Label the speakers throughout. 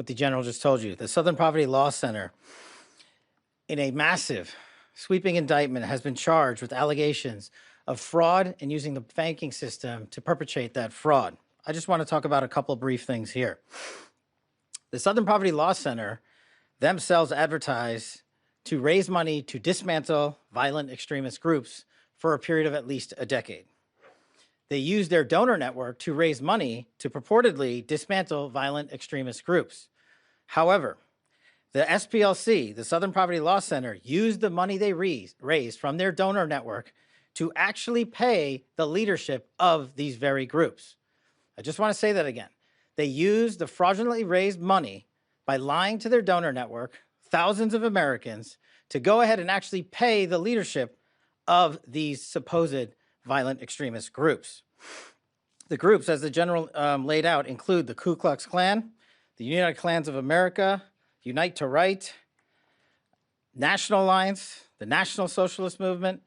Speaker 1: what the general just told you. The Southern Poverty Law Center, in a massive, sweeping indictment, has been charged with allegations of fraud and using the banking system to perpetrate that fraud. I just want to talk about a couple brief things here. The Southern Poverty Law Center themselves advertise to raise money to dismantle violent extremist groups for a period of at least a decade. They use their donor network to raise money to purportedly dismantle violent extremist groups. However, the SPLC, the Southern Poverty Law Center, used the money they raised from their donor network to actually pay the leadership of these very groups. I just want to say that again. They used the fraudulently raised money by lying to their donor network, thousands of Americans, to go ahead and actually pay the leadership of these supposed violent extremist groups. The groups, as the general laid out, include the Ku Klux Klan, the United Klans of America, Unite to Right, National Alliance, the National Socialist Movement,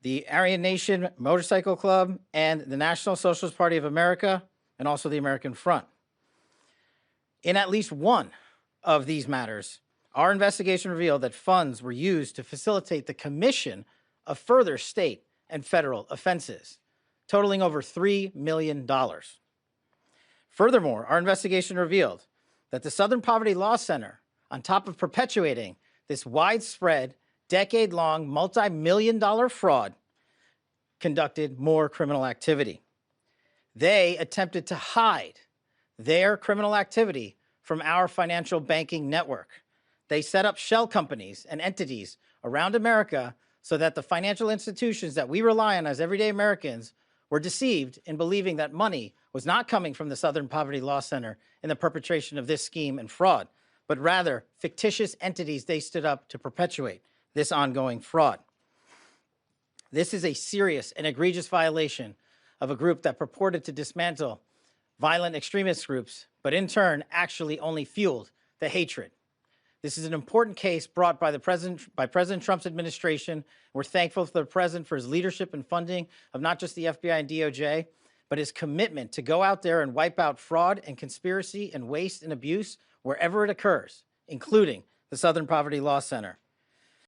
Speaker 1: the Aryan Nation Motorcycle Club, and the National Socialist Party of America, and also the American Front. In at least one of these matters, our investigation revealed that funds were used to facilitate the commission of further state and federal offenses, totaling over $3 million. Furthermore, our investigation revealed that the Southern Poverty Law Center, on top of perpetuating this widespread, decade-long, multi-million-dollar fraud, conducted more criminal activity. They attempted to hide their criminal activity from our financial banking network. They set up shell companies and entities around America so that the financial institutions that we rely on as everyday Americans were deceived in believing that money was not coming from the Southern Poverty Law Center in the perpetration of this scheme and fraud, but rather fictitious entities they stood up to perpetuate this ongoing fraud. This is a serious and egregious violation of a group that purported to dismantle violent extremist groups, but in turn actually only fueled the hatred. This is an important case brought by President Trump's administration. We're thankful for the president for his leadership and funding of not just the FBI and DOJ, but his commitment to go out there and wipe out fraud and conspiracy and waste and abuse wherever it occurs, including the Southern Poverty Law Center.